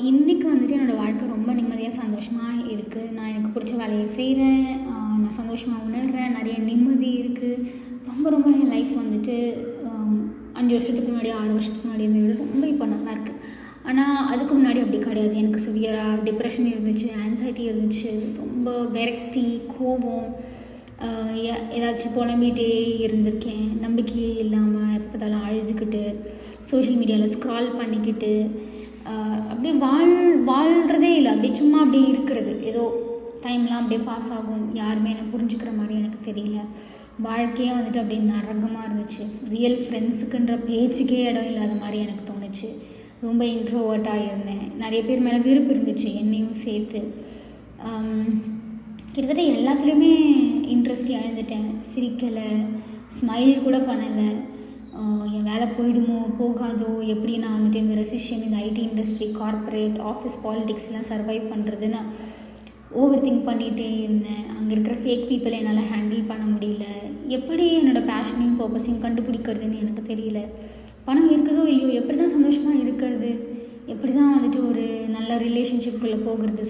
இன்றைக்கி வந்துட்டு என்னோடய வாழ்க்கை ரொம்ப நிம்மதியாக சந்தோஷமாக இருக்குது. நான் எனக்கு பிடிச்ச வேலையை செய்கிறேன். நான் சந்தோஷமாக உணர்கிறேன். நிறைய நிம்மதி இருக்குது. ரொம்ப ரொம்ப என் லைஃப் வந்துட்டு 5 வருஷத்துக்கு முன்னாடி 6 வருஷத்துக்கு முன்னாடி இருந்ததை விட ரொம்ப இப்போ நல்லாயிருக்கு. ஆனால் அதுக்கு முன்னாடி அப்படி கிடையாது. எனக்கு சிவியராக டிப்ரெஷன் இருந்துச்சு, ஆன்சைட்டி இருந்துச்சு, ரொம்ப விரக்தி, கோபம், ஏதாச்சும் புலம்பிகிட்டே இருந்திருக்கேன். நம்பிக்கையே இல்லாமல் எப்போ பார்த்தாலும் அழுதுகிட்டு சோஷியல் மீடியாவில் ஸ்க்ரால் பண்ணிக்கிட்டு அப்படியே வாழ்கிறதே இல்லை. அப்படியே சும்மா அப்படியே இருக்கிறது. ஏதோ டைம்லாம் அப்படியே பாஸ் ஆகும். யாருமே என்னை புரிஞ்சுக்கிற மாதிரி எனக்கு தெரியல. வாழ்க்கையே வந்துட்டு அப்படியே நரகமாக இருந்துச்சு. ரியல் ஃப்ரெண்ட்ஸுக்குன்ற பேச்சுக்கே இடம் இல்லாத மாதிரி எனக்கு தோணுச்சு. ரொம்ப இன்ட்ரோவர்ட்டாக இருந்தேன். நிறைய பேர் மேலே விருப்பம் இருந்துச்சு, என்னையும் சேர்த்து. கிட்டத்தட்ட எல்லாத்துலேயுமே இன்ட்ரெஸ்ட் இழந்துட்டேன். சிரிக்கலை, ஸ்மைல் கூட பண்ணலை. என் வேலை போயிடுமோ போகாதோ, எப்படி நான் வந்துட்டு இந்த ரெசிஷன், இந்த ஐடி இண்டஸ்ட்ரி, கார்ப்பரேட், ஆஃபீஸ் பாலிடிக்ஸ்லாம் சர்வைவ் பண்ணுறதுன்னு ஓவர் திங்க் பண்ணிகிட்டே இருந்தேன். அங்கே இருக்கிற ஃபேக் பீப்புளை என்னால் ஹேண்டில் பண்ண முடியல. எப்படி என்னோடய பேஷனையும் பர்பஸையும் கண்டுபிடிக்கிறதுன்னு எனக்கு தெரியல. பணம் இருக்குதோ இல்லையோ, எப்படி தான் சந்தோஷமாக இருக்கிறது, எப்படி தான் வந்துட்டு ஒரு நல்ல ரிலேஷன்ஷிப்புக்குள்ளே போகிறது,